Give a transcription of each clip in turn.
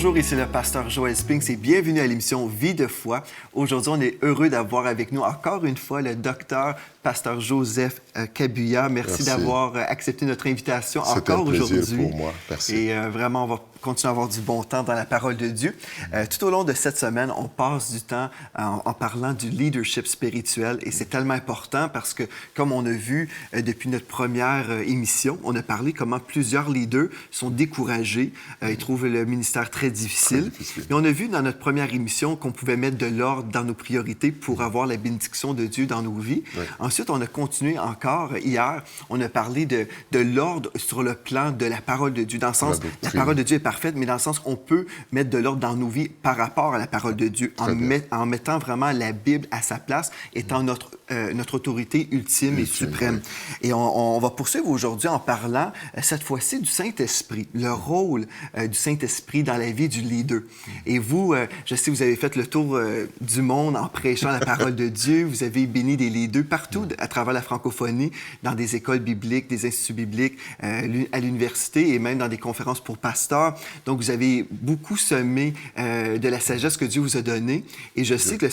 Bonjour, ici le pasteur Joël Spinks et bienvenue à l'émission Vie de foi. Aujourd'hui, on est heureux d'avoir avec nous encore une fois le docteur pasteur Joseph Kabuya. Merci d'avoir accepté notre invitation encore aujourd'hui. C'est un plaisir pour moi. Merci. Et vraiment, on va continuer à avoir du bon temps dans la parole de Dieu. Tout au long de cette semaine, on passe du temps en parlant du leadership spirituel et c'est tellement important parce que, comme on a vu depuis notre première émission, on a parlé comment plusieurs leaders sont découragés, ils trouvent le ministère très difficile. Et on a vu dans notre première émission qu'on pouvait mettre de l'ordre dans nos priorités pour avoir la bénédiction de Dieu dans nos vies. Oui. Ensuite, on a continué encore hier, on a parlé de l'ordre sur le plan de la parole de Dieu, dans le sens, la parole de Dieu est parfaite, mais dans le sens qu'on peut mettre de l'ordre dans nos vies par rapport à la parole de Dieu, en mettant vraiment la Bible à sa place, étant notre autorité ultime et suprême. Et on va poursuivre aujourd'hui en parlant, cette fois-ci, du Saint-Esprit, le rôle du Saint-Esprit dans la vie du leader. Et vous, je sais, vous avez fait le tour du monde en prêchant la parole de Dieu, vous avez béni des leaders partout à travers la francophonie, dans des écoles bibliques, des instituts bibliques, à l'université et même dans des conférences pour pasteurs. Donc, vous avez beaucoup semé de la sagesse que Dieu vous a donnée. Et je sais que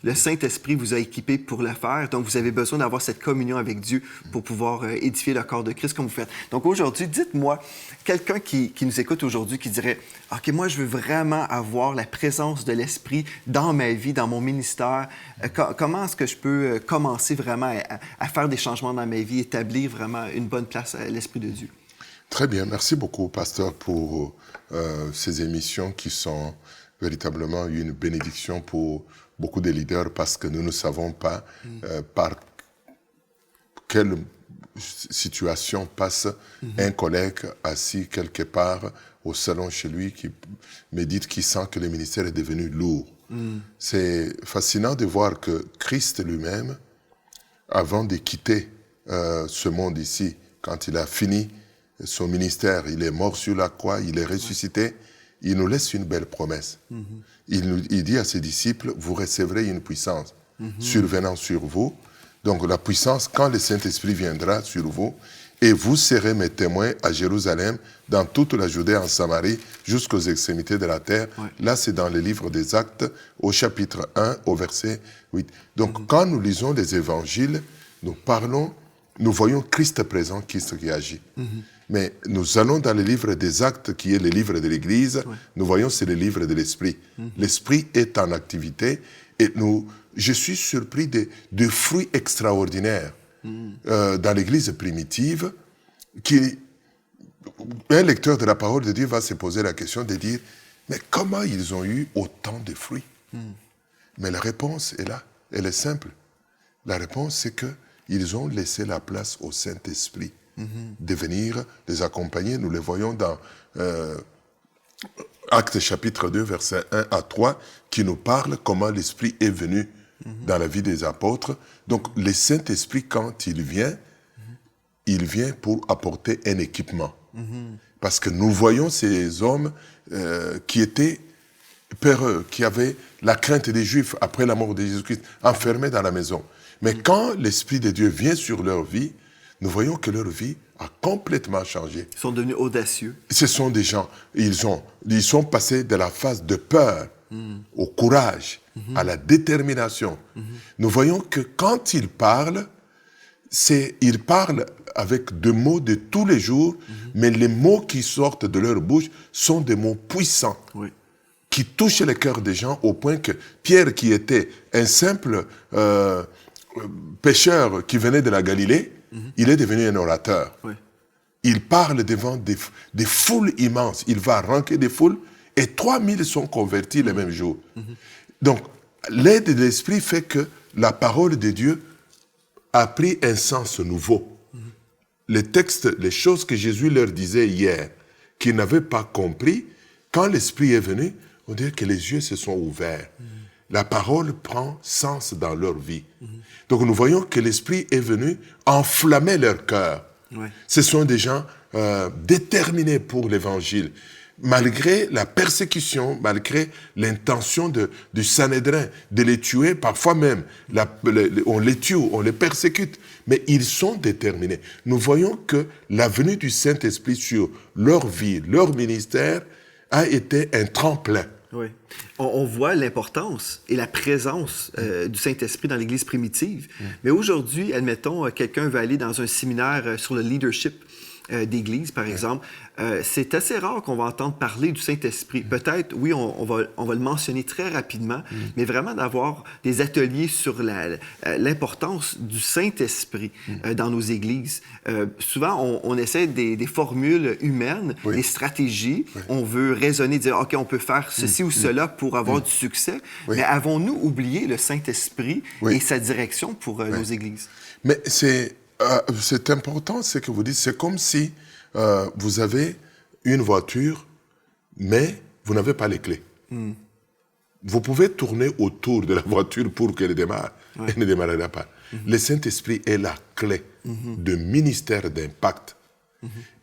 le Saint-Esprit vous a équipé pour le faire. Donc, vous avez besoin d'avoir cette communion avec Dieu pour pouvoir édifier le corps de Christ comme vous faites. Donc, aujourd'hui, dites-moi, quelqu'un qui nous écoute aujourd'hui qui dirait « OK, moi, je veux vraiment avoir la présence de l'Esprit dans ma vie, dans mon ministère. Comment est-ce que je peux commencer vraiment à faire des changements dans ma vie, établir vraiment une bonne place à l'Esprit de Dieu? » Très bien. Merci beaucoup, pasteur, pour ces émissions qui sont véritablement une bénédiction pour beaucoup de leaders parce que nous ne savons pas par quelle situation passe un collègue assis quelque part au salon chez lui qui médite, qui sent que le ministère est devenu lourd. C'est fascinant de voir que Christ lui-même, avant de quitter ce monde ici, quand il a fini son ministère, il est mort sur la croix, il est ressuscité, il nous laisse une belle promesse. Il dit à ses disciples, vous recevrez une puissance survenant sur vous. Donc la puissance, quand le Saint-Esprit viendra sur vous, et vous serez mes témoins à Jérusalem, dans toute la Judée, en Samarie, jusqu'aux extrémités de la terre. Ouais. Là, c'est dans le livre des Actes, au chapitre 1, au verset 8. Donc, quand nous lisons les évangiles, nous voyons Christ présent, Christ qui agit. Mais nous allons dans le livre des Actes, qui est le livre de l'Église, nous voyons c'est le livre de l'Esprit. L'Esprit est en activité, et je suis surpris de fruits extraordinaires dans l'Église primitive, un lecteur de la parole de Dieu va se poser la question de dire, mais comment ils ont eu autant de fruits? Mais la réponse est là, elle est simple. La réponse, c'est qu'ils ont laissé la place au Saint-Esprit de venir les accompagner. Nous le voyons dans Actes chapitre 2, versets 1 à 3, qui nous parle comment l'Esprit est venu dans la vie des apôtres. Donc, le Saint-Esprit, quand il vient pour apporter un équipement. Parce que nous voyons ces hommes qui étaient peureux, qui avaient la crainte des Juifs après la mort de Jésus-Christ, enfermés dans la maison. Mais quand l'Esprit de Dieu vient sur leur vie, nous voyons que leur vie a complètement changé. Ils sont devenus audacieux. Ce sont des gens, ils sont passés de la phase de peur au courage, à la détermination. Nous voyons que quand ils parlent avec des mots de tous les jours, mais les mots qui sortent de leur bouche sont des mots puissants, qui touchent le cœur des gens au point que Pierre, qui était un simple pêcheur qui venait de la Galilée, il est devenu un orateur. Il parle devant des foules immenses. Il va ranquer des foules et 3000 sont convertis le même jour. Donc, l'aide de l'Esprit fait que la parole de Dieu a pris un sens nouveau. Les textes, les choses que Jésus leur disait hier, qu'ils n'avaient pas compris, quand l'Esprit est venu, on dirait que les yeux se sont ouverts. La parole prend sens dans leur vie. Donc nous voyons que l'Esprit est venu enflammer leur cœur. Ce sont des gens déterminés pour l'Évangile. Malgré la persécution, malgré l'intention du Sanhédrin de les tuer, parfois même, on les tue, on les persécute, mais ils sont déterminés. Nous voyons que la venue du Saint-Esprit sur leur vie, leur ministère, a été un tremplin. Oui. On voit l'importance et la présence du Saint-Esprit dans l'Église primitive. Mais aujourd'hui, admettons, quelqu'un veut aller dans un séminaire sur le leadership d'Église, par exemple. C'est assez rare qu'on va entendre parler du Saint-Esprit. Peut-être, oui, on va le mentionner très rapidement, mais vraiment d'avoir des ateliers sur l'importance du Saint-Esprit dans nos églises. Souvent, on essaie des formules humaines, des stratégies. On veut raisonner, dire, OK, on peut faire ceci ou cela pour avoir du succès. Mais avons-nous oublié le Saint-Esprit et sa direction pour nos églises? Mais c'est important ce que vous dites. C'est comme si vous avez une voiture, mais vous n'avez pas les clés. Vous pouvez tourner autour de la voiture pour qu'elle démarre. Elle ne démarrera pas. Le Saint-Esprit est la clé de ministère d'impact.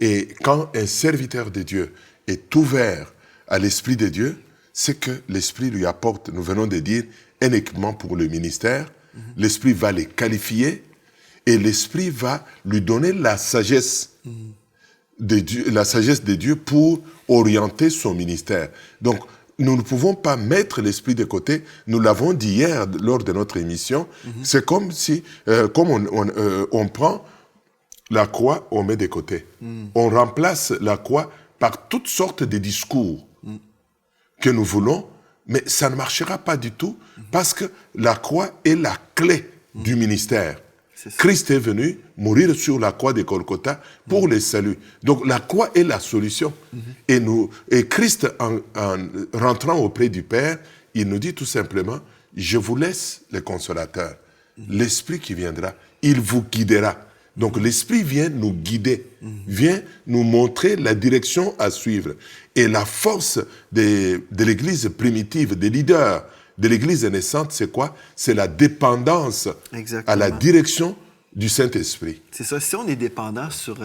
Et quand un serviteur de Dieu est ouvert à l'Esprit de Dieu, c'est que l'Esprit lui apporte, nous venons de dire, un équipement pour le ministère. L'Esprit va les qualifier et l'Esprit va lui donner la sagesse de Dieu pour orienter son ministère. Donc, nous ne pouvons pas mettre l'Esprit de côté. Nous l'avons dit hier lors de notre émission. C'est comme si, on prend la croix, on met de côté. On remplace la croix par toutes sortes de discours que nous voulons, mais ça ne marchera pas du tout parce que la croix est la clé du ministère. Christ est venu mourir sur la croix de Golgotha pour le salut. Donc la croix est la solution. Et Christ, en rentrant auprès du Père, il nous dit tout simplement, je vous laisse le consolateur, l'Esprit qui viendra, il vous guidera. Donc l'Esprit vient nous guider, vient nous montrer la direction à suivre. Et la force de l'Église primitive, des leaders de l'Église naissante, c'est quoi? C'est la dépendance à la direction du Saint-Esprit. C'est ça. Si on est dépendant sur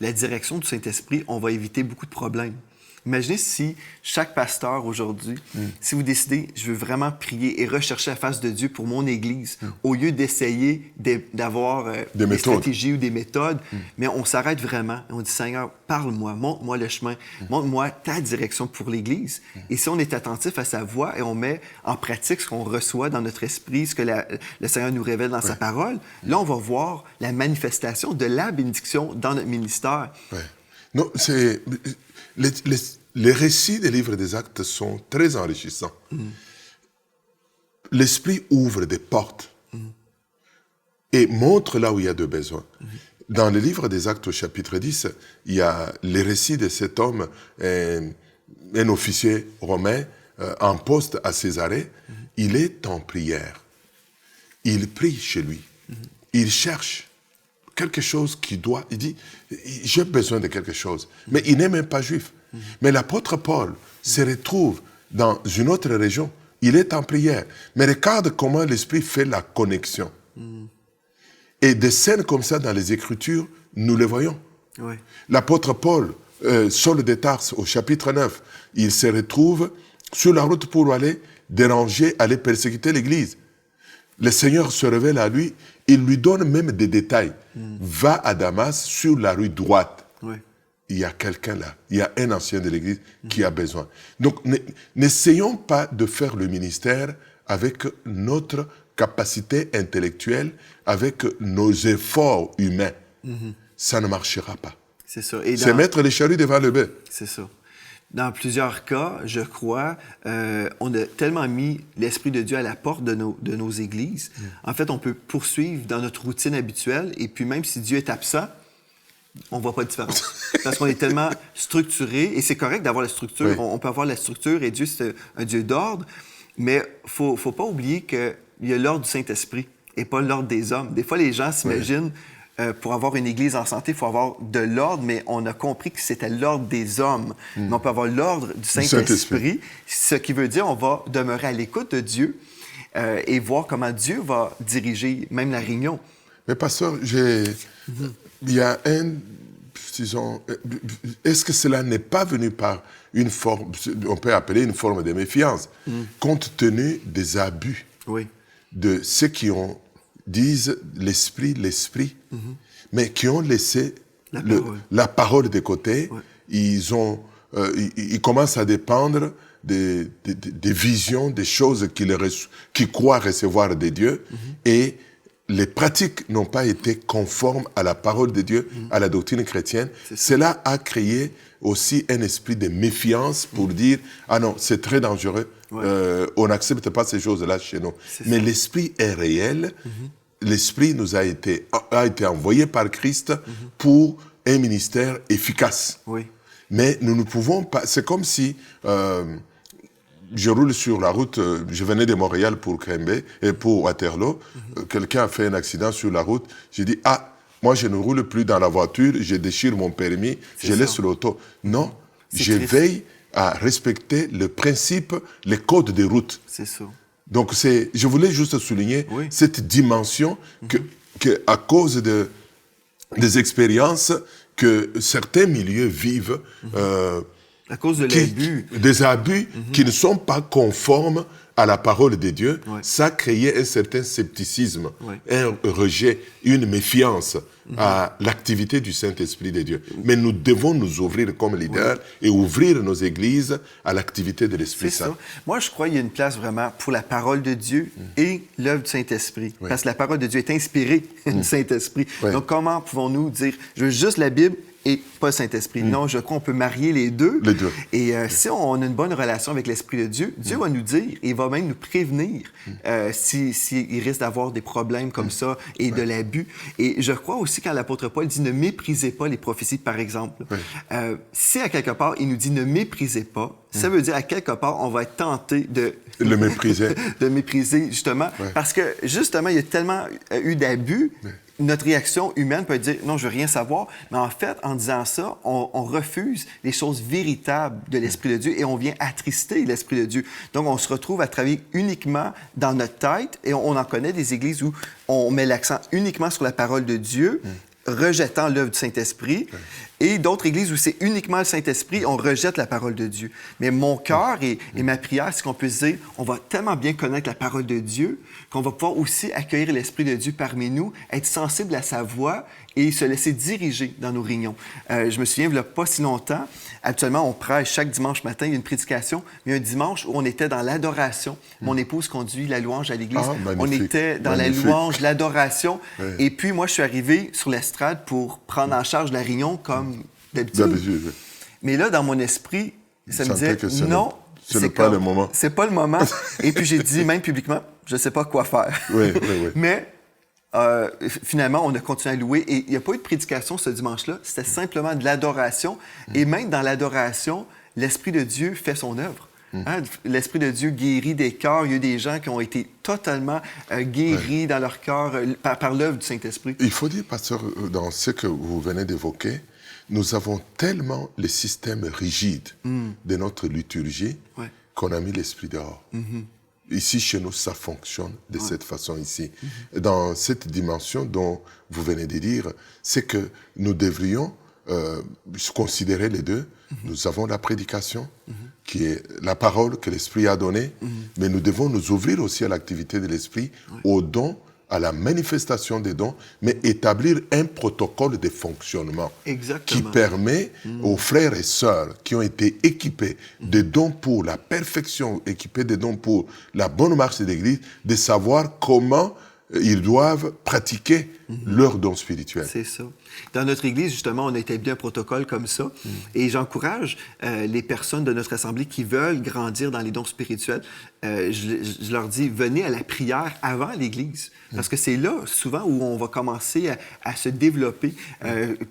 la direction du Saint-Esprit, on va éviter beaucoup de problèmes. Imaginez si chaque pasteur aujourd'hui, si vous décidez, je veux vraiment prier et rechercher la face de Dieu pour mon Église, au lieu d'essayer d'avoir des stratégies ou des méthodes, mais on s'arrête vraiment et on dit, Seigneur, parle-moi, montre-moi le chemin, montre-moi ta direction pour l'Église. Et si on est attentif à sa voix et on met en pratique ce qu'on reçoit dans notre esprit, ce que le Seigneur nous révèle dans sa parole, là, on va voir la manifestation de la bénédiction dans notre ministère. Non, c'est... Les récits des livres des Actes sont très enrichissants. L'Esprit ouvre des portes et montre là où il y a de besoins. Dans le livre des Actes au chapitre 10, il y a les récits de cet homme, un officier romain en poste à Césarée. Il est en prière. Il prie chez lui. Il cherche quelque chose qui doit... Il dit, j'ai besoin de quelque chose. Mais il n'est même pas juif. Mais l'apôtre Paul se retrouve dans une autre région. Il est en prière. Mais regarde comment l'Esprit fait la connexion. Et des scènes comme ça dans les Écritures, nous les voyons. L'apôtre Paul, Saul de Tarse, au chapitre 9, il se retrouve sur la route pour aller déranger, aller persécuter l'Église. Le Seigneur se révèle à lui, il lui donne même des détails. Va à Damas, sur la rue droite. Il y a quelqu'un là, il y a un ancien de l'Église qui a besoin. Donc, n'essayons pas de faire le ministère avec notre capacité intellectuelle, avec nos efforts humains. Ça ne marchera pas. C'est ça. C'est mettre les charrues devant le bœuf. C'est ça. Dans plusieurs cas, je crois, on a tellement mis l'Esprit de Dieu à la porte de nos églises. En fait, on peut poursuivre dans notre routine habituelle, et puis même si Dieu est absent, on ne voit pas de différence. Parce qu'on est tellement structuré, et c'est correct d'avoir la structure. On peut avoir la structure, et Dieu, c'est un Dieu d'ordre, mais il ne faut pas oublier qu'il y a l'ordre du Saint-Esprit et pas l'ordre des hommes. Des fois, les gens s'imaginent, pour avoir une Église en santé, il faut avoir de l'ordre, mais on a compris que c'était l'ordre des hommes. Mais on peut avoir l'ordre du Saint-Esprit, ce qui veut dire qu'on va demeurer à l'écoute de Dieu et voir comment Dieu va diriger même la réunion. Mais pasteur, il y a disons, est-ce que cela n'est pas venu par une forme, on peut appeler une forme de méfiance, compte tenu des abus de ceux qui disent l'esprit, mais qui ont laissé la parole de côté. Ils ont il commence à dépendre des visions, des choses qu'il croit recevoir de Dieu, et les pratiques n'ont pas été conformes à la parole de Dieu, à la doctrine chrétienne. Cela a créé aussi un esprit de méfiance pour dire « Ah non, c'est très dangereux, on n'accepte pas ces choses-là chez nous. » Mais l'esprit est réel, l'esprit nous a été envoyé par Christ pour un ministère efficace. Mais nous ne pouvons pas... C'est comme si... je roule sur la route, je venais de Montréal pour Krembe et pour Waterloo. Quelqu'un a fait un accident sur la route. J'ai dit, moi je ne roule plus dans la voiture, je déchire mon permis, je laisse l'auto. Non, je veille à respecter le principe, les codes de route. C'est ça. Donc je voulais juste souligner cette dimension que à cause des expériences que certains milieux vivent, à cause de l'abus. Des abus qui ne sont pas conformes à la parole de Dieu, ça créait un certain scepticisme, un rejet, une méfiance à l'activité du Saint-Esprit de Dieu. Mais nous devons nous ouvrir comme leaders et ouvrir nos églises à l'activité de l'Esprit Saint. Ça. Moi, je crois qu'il y a une place vraiment pour la parole de Dieu et l'œuvre du Saint-Esprit. Parce que la parole de Dieu est inspirée du Saint-Esprit. Donc, comment pouvons-nous dire, je veux juste la Bible et pas le Saint-Esprit? Non, je crois qu'on peut marier les deux. Les deux. Et si on a une bonne relation avec l'Esprit de Dieu, Dieu va nous dire, il va même nous prévenir s'il risque d'avoir des problèmes comme ça et de l'abus. Et je crois aussi quand l'apôtre Paul dit « ne méprisez pas les prophéties », par exemple. Si à quelque part, il nous dit « ne méprisez pas », ça veut dire à quelque part, on va être tenté de... le mépriser. de mépriser, justement. Parce que, justement, il y a tellement eu d'abus... Notre réaction humaine peut dire « non, je veux rien savoir », mais en fait, en disant ça, on refuse les choses véritables de l'Esprit de Dieu et on vient attrister l'Esprit de Dieu. Donc, on se retrouve à travailler uniquement dans notre tête et on en connaît des églises où on met l'accent uniquement sur la parole de Dieu, rejetant l'œuvre du Saint-Esprit, et d'autres églises où c'est uniquement le Saint-Esprit, on rejette la parole de Dieu. Mais mon cœur et ma prière, c'est qu'on puisse dire, on va tellement bien connaître la parole de Dieu qu'on va pouvoir aussi accueillir l'Esprit de Dieu parmi nous, être sensible à sa voix et se laisser diriger dans nos réunions. Je me souviens, il n'y a pas si longtemps, actuellement, on prêche chaque dimanche matin, il y a une prédication, mais un dimanche où on était dans l'adoration. Mon épouse conduit la louange à l'église. On était dans la louange, l'adoration. Et puis, moi, je suis arrivé sur l'estrade pour prendre en charge la réunion comme d'habitude. Mais là, dans mon esprit, ça me disait, non, ce n'est pas le moment. C'est pas le moment. Et puis, j'ai dit, même publiquement, je ne sais pas quoi faire. Mais... finalement, on a continué à louer et il n'y a pas eu de prédication ce dimanche-là. C'était simplement de l'adoration. Et même dans l'adoration, l'Esprit de Dieu fait son œuvre. L'Esprit de Dieu guérit des cœurs. Il y a des gens qui ont été totalement guéris dans leur cœur par l'œuvre du Saint-Esprit. Il faut dire, pasteur, dans ce que vous venez d'évoquer, nous avons tellement le système rigide de notre liturgie qu'on a mis l'Esprit dehors. Ici, chez nous, ça fonctionne de cette façon ici. Dans cette dimension dont vous venez de dire, c'est que nous devrions considérer les deux. Nous avons la prédication, qui est la parole que l'Esprit a donnée, mais nous devons nous ouvrir aussi à l'activité de l'Esprit, aux dons, à la manifestation des dons, mais établir un protocole de fonctionnement qui permet aux frères et sœurs qui ont été équipés de dons pour la perfection, équipés de dons pour la bonne marche de l'Église, de savoir comment ils doivent pratiquer leurs dons spirituels. C'est ça. Dans notre Église, justement, on a établi un protocole comme ça. Et j'encourage les personnes de notre Assemblée qui veulent grandir dans les dons spirituels. Je leur dis, venez à la prière avant l'Église. Parce que c'est là, souvent, où on va commencer à se développer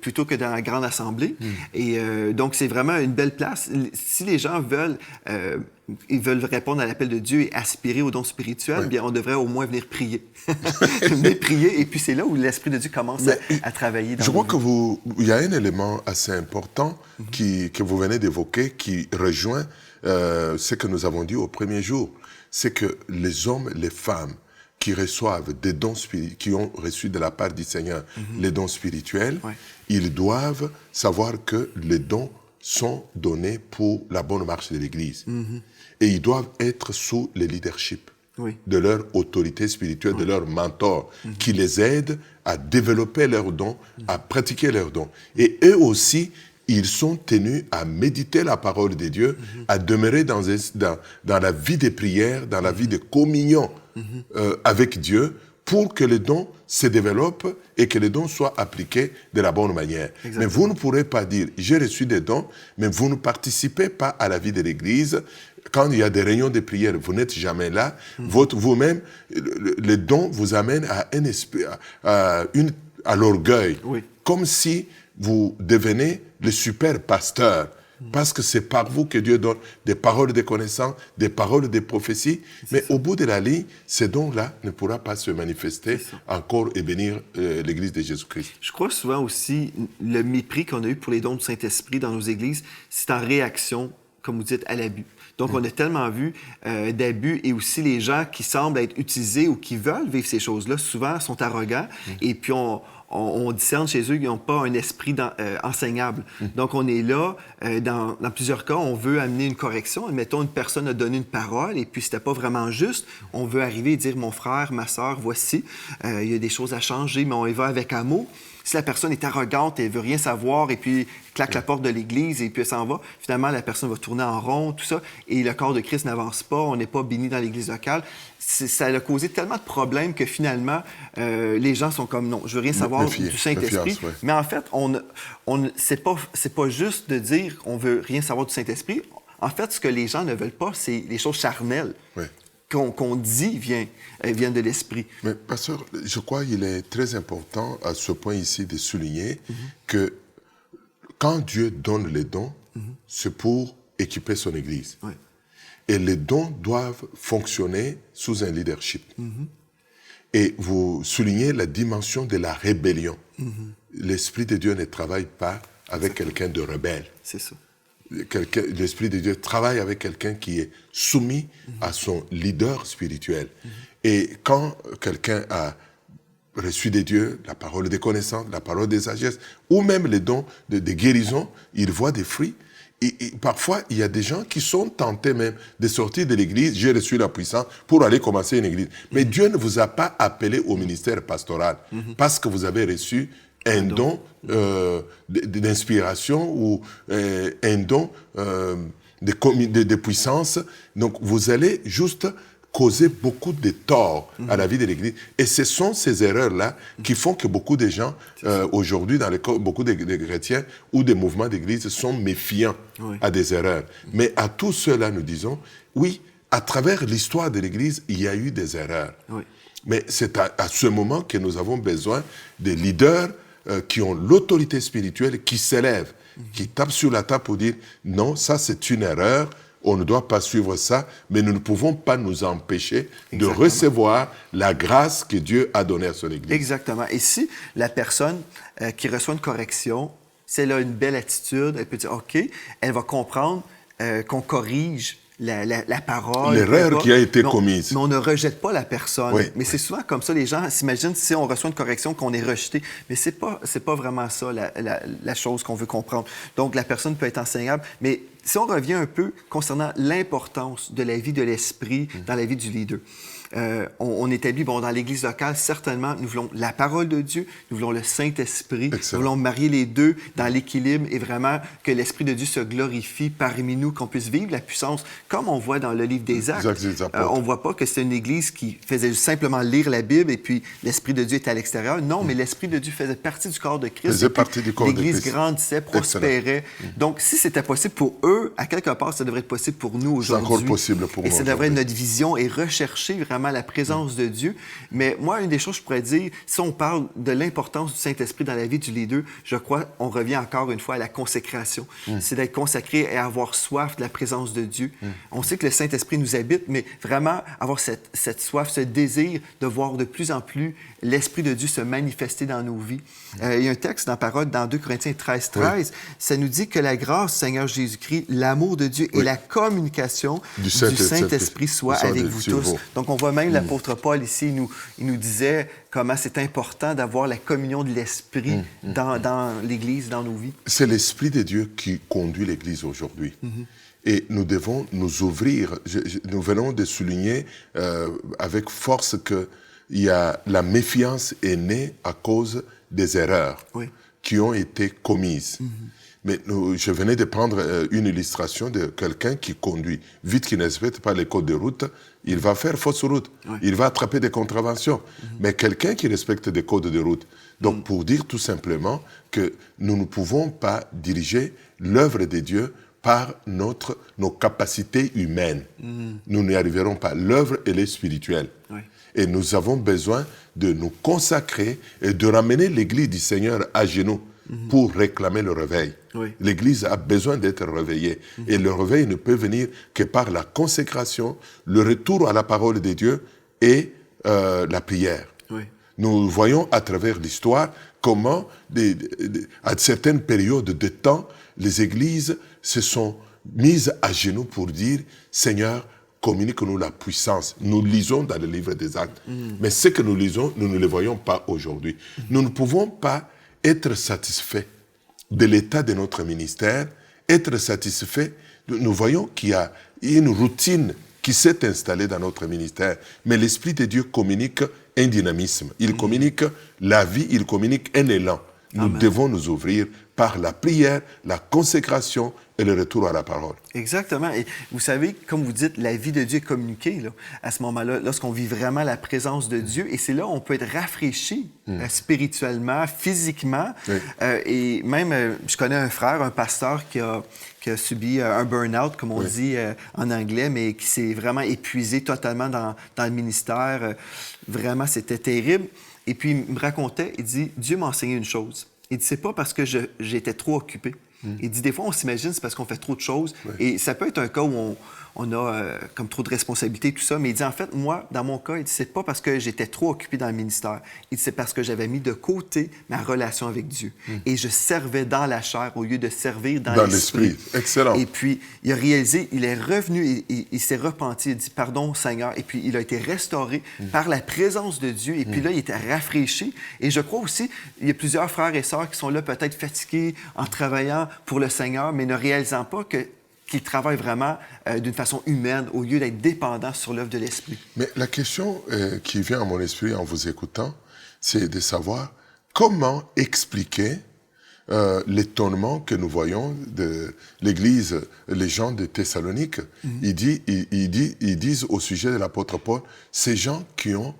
plutôt que dans la grande assemblée. Et donc, c'est vraiment une belle place. Si les gens veulent... ils veulent répondre à l'appel de Dieu et aspirer aux dons spirituels, bien, on devrait au moins venir prier. Venir prier, et puis c'est là où l'Esprit de Dieu commence à travailler. Je crois qu'il y a un élément assez important que vous venez d'évoquer qui rejoint ce que nous avons dit au premier jour. C'est que les hommes, les femmes qui reçoivent des dons spirituels, qui ont reçu de la part du Seigneur les dons spirituels, ils doivent savoir que les dons sont donnés pour la bonne marche de l'Église. Et ils doivent être sous le leadership de leur autorité spirituelle, de leur mentor, qui les aide à développer leurs dons, à pratiquer leurs dons. Et eux aussi ils sont tenus à méditer la parole de Dieu, à demeurer dans la vie de prière, dans la vie de communion avec Dieu, pour que les dons se développent et que les dons soient appliqués de la bonne manière. Exactement. Mais vous ne pourrez pas dire, j'ai reçu des dons, mais vous ne participez pas à la vie de l'Église. Quand il y a des réunions de prière, vous n'êtes jamais là. Vous-même, les dons vous amènent à un esprit, à l'orgueil. Oui. Comme si vous devenez le super pasteur. Parce que c'est par vous que Dieu donne des paroles de connaissance, des paroles de prophétie. Mais au bout de la ligne, ces dons-là ne pourront pas se manifester encore et bénir l'Église de Jésus-Christ. Je crois souvent aussi, le mépris qu'on a eu pour les dons du Saint-Esprit dans nos églises, c'est en réaction, comme vous dites, à l'abus. Donc, on a tellement vu d'abus et aussi les gens qui semblent être utilisés ou qui veulent vivre ces choses-là, souvent sont arrogants et puis on discerne chez eux qu'ils n'ont pas un esprit enseignable. Donc, on est là, dans plusieurs cas, on veut amener une correction. Admettons, une personne a donné une parole et puis c'était pas vraiment juste. On veut arriver et dire, mon frère, ma sœur, voici, il y a des choses à changer, mais on y va avec amour. Si la personne est arrogante et elle veut rien savoir et puis claque la porte de l'Église et puis elle s'en va, finalement, la personne va tourner en rond, tout ça, et le corps de Christ n'avance pas, on n'est pas béni dans l'Église locale. Ça a causé tellement de problèmes que finalement, les gens sont comme, non, je veux rien savoir du Saint-Esprit. Ouais. Mais en fait, c'est pas juste de dire qu'on veut rien savoir du Saint-Esprit. En fait, ce que les gens ne veulent pas, c'est les choses charnelles. Ouais. Qu'on dit viennent de l'Esprit. Mais pasteur, je crois qu'il est très important à ce point ici de souligner que quand Dieu donne les dons, c'est pour équiper son Église. Ouais. Et les dons doivent fonctionner sous un leadership. Et vous soulignez la dimension de la rébellion. L'Esprit de Dieu ne travaille pas avec quelqu'un de rebelle. C'est ça. L'Esprit de Dieu travaille avec quelqu'un qui est soumis à son leader spirituel. Et quand quelqu'un a reçu de Dieu la parole des connaissances, la parole des sagesses, ou même les dons de guérison, il voit des fruits. Et parfois, il y a des gens qui sont tentés même de sortir de l'église. J'ai reçu la puissance pour aller commencer une église. Mais Dieu ne vous a pas appelé au ministère pastoral parce que vous avez reçu un don d'inspiration ou un don de puissance. Donc, vous allez juste causer beaucoup de tort à la vie de l'Église. Et ce sont ces erreurs-là qui font que beaucoup de gens, aujourd'hui, beaucoup de chrétiens ou des mouvements d'Église sont méfiants à des erreurs. Mais à tous ceux-là, nous disons, oui, à travers l'histoire de l'Église, il y a eu des erreurs. Oui. Mais c'est à ce moment que nous avons besoin de leaders qui ont l'autorité spirituelle, qui s'élèvent, qui tapent sur la table pour dire « Non, ça c'est une erreur, on ne doit pas suivre ça, mais nous ne pouvons pas nous empêcher de recevoir la grâce que Dieu a donnée à son Église. » Exactement. Et si la personne qui reçoit une correction, si elle a une belle attitude, elle peut dire « OK », elle va comprendre qu'on corrige la parole. L'erreur qui a été commise. Mais on ne rejette pas la personne. Oui, mais c'est souvent comme ça, les gens s'imaginent si on reçoit une correction qu'on est rejeté. Mais c'est pas vraiment ça la chose qu'on veut comprendre. Donc, la personne peut être enseignable, mais si on revient un peu concernant l'importance de la vie de l'esprit dans la vie du leader. On établit, dans l'Église locale, certainement, nous voulons la parole de Dieu, nous voulons le Saint-Esprit, nous voulons marier les deux dans l'équilibre et vraiment que l'Esprit de Dieu se glorifie parmi nous, qu'on puisse vivre la puissance, comme on voit dans le livre des Actes. On ne voit pas que c'est une Église qui faisait simplement lire la Bible et puis l'Esprit de Dieu était à l'extérieur. Non, mais l'Esprit de Dieu faisait partie du corps de Christ. L'Église grandissait, prospérait. Donc, si c'était possible pour eux, à quelque part, ça devrait être possible pour nous aujourd'hui. C'est encore possible pour nous. Et ça devrait être notre vision et rechercher vraiment la présence de Dieu. Mais moi, une des choses que je pourrais dire, si on parle de l'importance du Saint-Esprit dans la vie du leader, je crois on revient encore une fois à la consécration. C'est d'être consacré et avoir soif de la présence de Dieu. On sait que le Saint-Esprit nous habite, mais vraiment avoir cette soif, ce désir de voir de plus en plus l'Esprit de Dieu se manifester dans nos vies. Il y a un texte dans la parole, dans 2 Corinthiens 13, ça nous dit que la grâce du Seigneur Jésus-Christ, l'amour de Dieu et la communication du Saint-Esprit soient avec vous tous. Donc, on voit même l'apôtre Paul ici, il nous disait comment c'est important d'avoir la communion de l'Esprit dans l'Église, dans nos vies. C'est l'Esprit de Dieu qui conduit l'Église aujourd'hui. Et nous devons nous ouvrir. Nous venons de souligner avec force que la méfiance est née à cause des erreurs qui ont été commises. Mais je venais de prendre une illustration de quelqu'un qui conduit vite, qui ne respecte pas les codes de route, il va faire fausse route, il va attraper des contraventions. Mais quelqu'un qui respecte des codes de route, donc pour dire tout simplement que nous ne pouvons pas diriger l'œuvre de Dieu par nos capacités humaines. Nous n'y arriverons pas. L'œuvre, elle est spirituelle. Et nous avons besoin de nous consacrer et de ramener l'Église du Seigneur à genoux pour réclamer le réveil. L'Église a besoin d'être réveillée. Et le réveil ne peut venir que par la consécration, le retour à la parole de Dieu et la prière. Nous voyons à travers l'histoire comment, à certaines périodes de temps, les églises se sont mises à genoux pour dire « Seigneur, communique-nous la puissance ». Nous lisons dans le livre des Actes. Mais ce que nous lisons, nous ne le voyons pas aujourd'hui. Nous ne pouvons pas être satisfaits de l'état de notre ministère, être satisfaits. Nous voyons qu'il y a une routine qui s'est installée dans notre ministère. Mais l'Esprit de Dieu communique un dynamisme. Il communique la vie, il communique un élan. Nous devons nous ouvrir par la prière, la consécration et le retour à la parole. Exactement. Et vous savez, comme vous dites, la vie de Dieu est communiquée là, à ce moment-là, lorsqu'on vit vraiment la présence de Dieu. Et c'est là où on peut être rafraîchi spirituellement, physiquement. Et même, je connais un frère, un pasteur qui a subi un burn-out, comme on dit en anglais, mais qui s'est vraiment épuisé totalement dans le ministère. Vraiment, c'était terrible. Et puis, il me racontait, il dit, Dieu m'a enseigné une chose. Il dit, c'est pas parce que j'étais trop occupé. Il dit, des fois, on s'imagine c'est parce qu'on fait trop de choses. Et ça peut être un cas où on a comme trop de responsabilités, tout ça. Mais il dit, en fait, moi, dans mon cas, il dit, c'est pas parce que j'étais trop occupé dans le ministère. Il dit, c'est parce que j'avais mis de côté ma relation avec Dieu. Et je servais dans la chair au lieu de servir dans l'esprit. Excellent. Et puis, il a réalisé, il est revenu, il s'est repenti, il dit, pardon, Seigneur. Et puis, il a été restauré par la présence de Dieu. Et puis là, il était rafraîchi. Et je crois aussi, il y a plusieurs frères et sœurs qui sont là peut-être fatigués en travaillant pour le Seigneur, mais ne réalisant pas qu'ils travaillent vraiment d'une façon humaine au lieu d'être dépendants sur l'œuvre de l'Esprit. Mais la question qui vient à mon esprit en vous écoutant, c'est de savoir comment expliquer l'étonnement que nous voyons de l'Église, les gens de Thessalonique. Ils disent au sujet de l'apôtre Paul, ces gens qui ont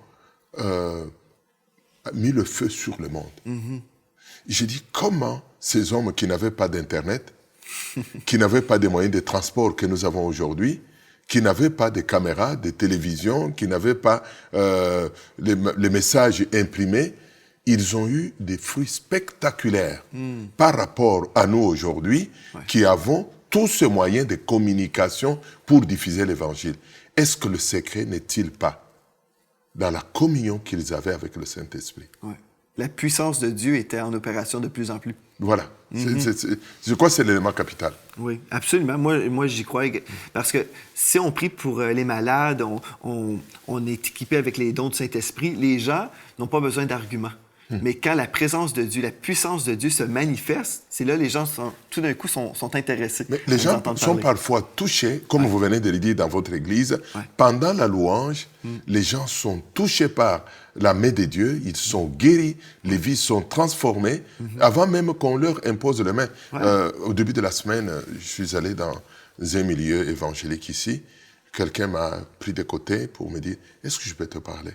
mis le feu sur le monde. J'ai dit, comment ces hommes qui n'avaient pas d'Internet, qui n'avaient pas de moyens de transport que nous avons aujourd'hui, qui n'avaient pas de caméras, de télévision, qui n'avaient pas les messages imprimés, ils ont eu des fruits spectaculaires par rapport à nous aujourd'hui, qui avons tous ces moyens de communication pour diffuser l'Évangile. Est-ce que le secret n'est-il pas dans la communion qu'ils avaient avec le Saint-Esprit? La puissance de Dieu était en opération de plus en plus. Voilà. Je crois que c'est l'élément capital. Oui, absolument. Moi j'y crois. Parce que si on prie pour les malades, on est équipé avec les dons du Saint-Esprit, les gens n'ont pas besoin d'arguments. Mais quand la présence de Dieu, la puissance de Dieu se manifeste, c'est là les gens, tout d'un coup, sont intéressés. Mais les gens sont parfois touchés, comme vous venez de le dire dans votre église. Pendant la louange, les gens sont touchés par la main de Dieu, ils sont guéris, les vies sont transformées, avant même qu'on leur impose les mains. Au début de la semaine, je suis allé dans un milieu évangélique ici. Quelqu'un m'a pris de côté pour me dire, est-ce que je peux te parler?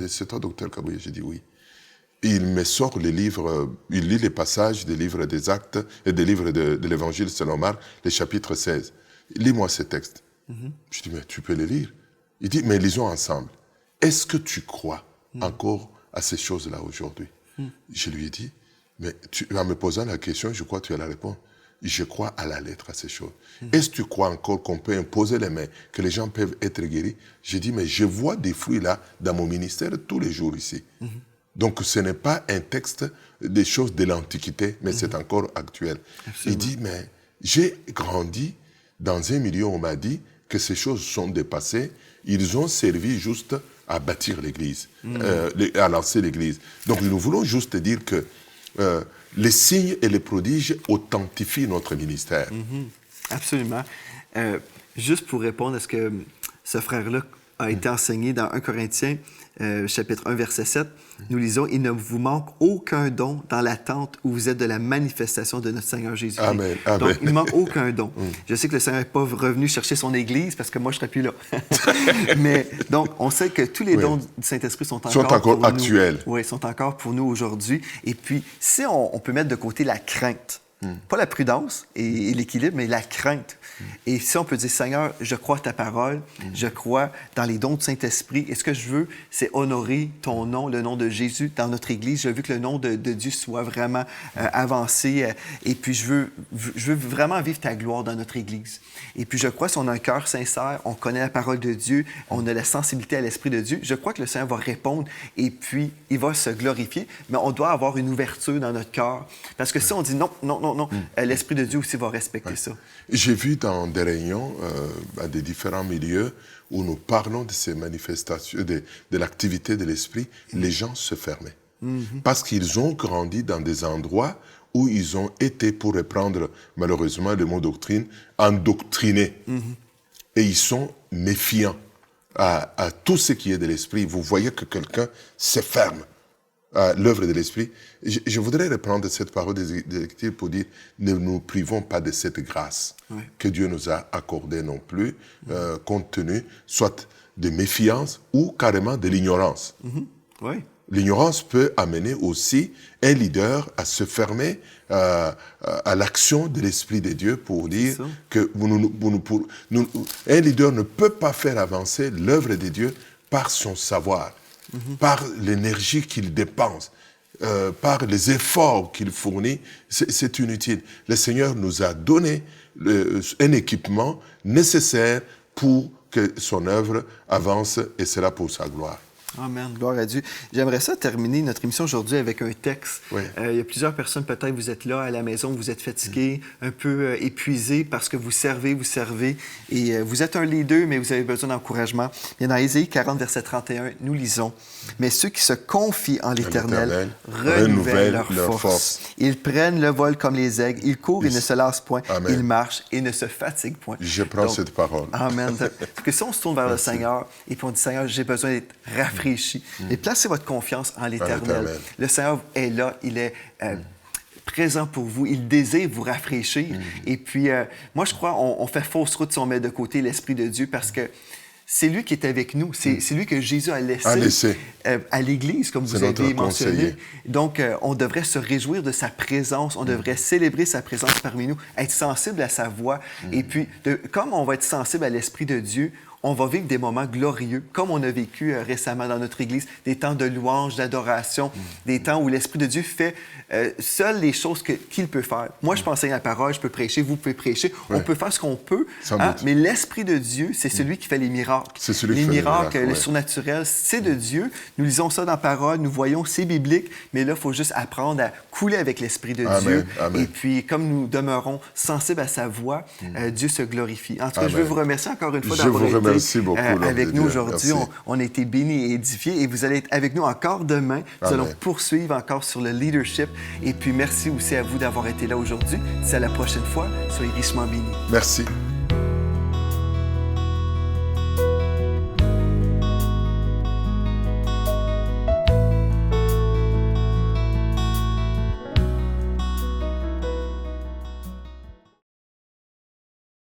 C'est toi, docteur Kabouye? J'ai dit oui. Il me sort les livres, il lit les passages des livres des Actes et des livres de l'Évangile selon Marc, le chapitre 16. Lis-moi ces textes. Je dis, mais tu peux les lire? Il dit, mais lisons ensemble. Est-ce que tu crois encore à ces choses-là aujourd'hui? Je lui ai dit, mais en me posant la question, je crois que tu as la réponse. Je crois à la lettre à ces choses. Est-ce que tu crois encore qu'on peut imposer les mains, que les gens peuvent être guéris? J'ai dit, mais je vois des fruits là dans mon ministère tous les jours ici. Donc, ce n'est pas un texte des choses de l'Antiquité, mais c'est encore actuel. Absolument. Il dit, mais j'ai grandi dans un milieu où on m'a dit que ces choses sont dépassées. Ils ont servi juste à bâtir l'Église, à lancer l'Église. Donc, nous voulons juste dire que les signes et les prodiges authentifient notre ministère. Absolument. Juste pour répondre à ce que ce frère-là a été enseigné dans 1 Corinthiens, chapitre 1, verset 7. Nous lisons, « Il ne vous manque aucun don dans l'attente où vous êtes de la manifestation de notre Seigneur Jésus. » Amen. Amen. Donc, il ne manque aucun don. Je sais que le Seigneur n'est pas revenu chercher son Église parce que moi, je ne serais plus là. Mais donc, on sait que tous les dons du Saint-Esprit sont encore pour actuels. Nous. Oui, sont encore pour nous aujourd'hui. Et puis, si on peut mettre de côté la crainte, pas la prudence et l'équilibre, mais la crainte. Et si on peut dire, Seigneur, je crois à ta parole, je crois dans les dons du Saint-Esprit, et ce que je veux, c'est honorer ton nom, le nom de Jésus dans notre Église. Je veux que le nom de Dieu soit vraiment avancé, et puis je veux vraiment vivre ta gloire dans notre Église. Et puis je crois, si on a un cœur sincère, on connaît la parole de Dieu, on a la sensibilité à l'Esprit de Dieu, je crois que le Seigneur va répondre, et puis il va se glorifier, mais on doit avoir une ouverture dans notre cœur. Parce que si on dit non, l'Esprit de Dieu aussi va respecter ça. J'ai vu dans des réunions à des différents milieux où nous parlons de ces manifestations, de l'activité de l'Esprit, les gens se fermaient. Parce qu'ils ont grandi dans des endroits où ils ont été, pour reprendre malheureusement le mot doctrine, endoctrinés. Et ils sont méfiants à tout ce qui est de l'Esprit. Vous voyez que quelqu'un se ferme à l'œuvre de l'Esprit. Je voudrais reprendre cette parole des Écritures pour dire, ne nous privons pas de cette grâce que Dieu nous a accordée non plus, compte tenu soit de méfiance ou carrément de l'ignorance. Oui. L'ignorance peut amener aussi un leader à se fermer à l'action de l'Esprit de Dieu pour dire que un leader ne peut pas faire avancer l'œuvre de Dieu par son savoir, par l'énergie qu'il dépense, par les efforts qu'il fournit. C'est inutile. Le Seigneur nous a donné un équipement nécessaire pour que son œuvre avance, et cela pour sa gloire. Amen. Gloire à Dieu. J'aimerais ça terminer notre émission aujourd'hui avec un texte. Oui. Il y a plusieurs personnes, peut-être vous êtes là à la maison, vous êtes fatigués, un peu épuisés parce que vous servez, et vous êtes un leader, mais vous avez besoin d'encouragement. Bien, dans Ésaïe 40, verset 31, nous lisons, « Mais ceux qui se confient en l'Éternel renouvellent leur force. Ils prennent le vol comme les aigles, ils courent et ne se lassent point, Amen. Ils marchent et ne se fatiguent point. » Je prends cette parole. Amen. Parce que si on se tourne vers le Seigneur et puis on dit, Seigneur, j'ai besoin d'être rafraîchi, et placez votre confiance en l'Éternel. Le Seigneur est là, il est présent pour vous, il désire vous rafraîchir. Et puis, moi, je crois on fait fausse route si on met de côté l'Esprit de Dieu, parce que c'est lui qui est avec nous. C'est lui que Jésus a laissé à l'Église, comme vous avez mentionné. Donc, on devrait se réjouir de sa présence. On devrait célébrer sa présence parmi nous, être sensible à sa voix. Et puis, comme on va être sensible à l'Esprit de Dieu, on va vivre des moments glorieux, comme on a vécu récemment dans notre Église, des temps de louange, d'adoration, des temps où l'Esprit de Dieu fait seul les choses qu'il peut faire. Moi, je peux enseigner la parole, je peux prêcher, vous pouvez prêcher, on peut faire ce qu'on peut, mais l'Esprit de Dieu, c'est celui qui fait les miracles. C'est celui les qui fait miracles, le surnaturel, c'est de Dieu. Nous lisons ça dans la parole, nous voyons, c'est biblique, mais là, il faut juste apprendre à couler avec l'Esprit de Dieu. Amen. Et puis, comme nous demeurons sensibles à sa voix, Dieu se glorifie. En tout cas, je veux vous remercier encore une fois d'avoir été avec nous aujourd'hui. On a été bénis et édifiés, et vous allez être avec nous encore demain. Nous allons poursuivre encore sur le leadership. Et puis, merci aussi à vous d'avoir été là aujourd'hui. C'est à la prochaine fois. Soyez richement bénis. Merci.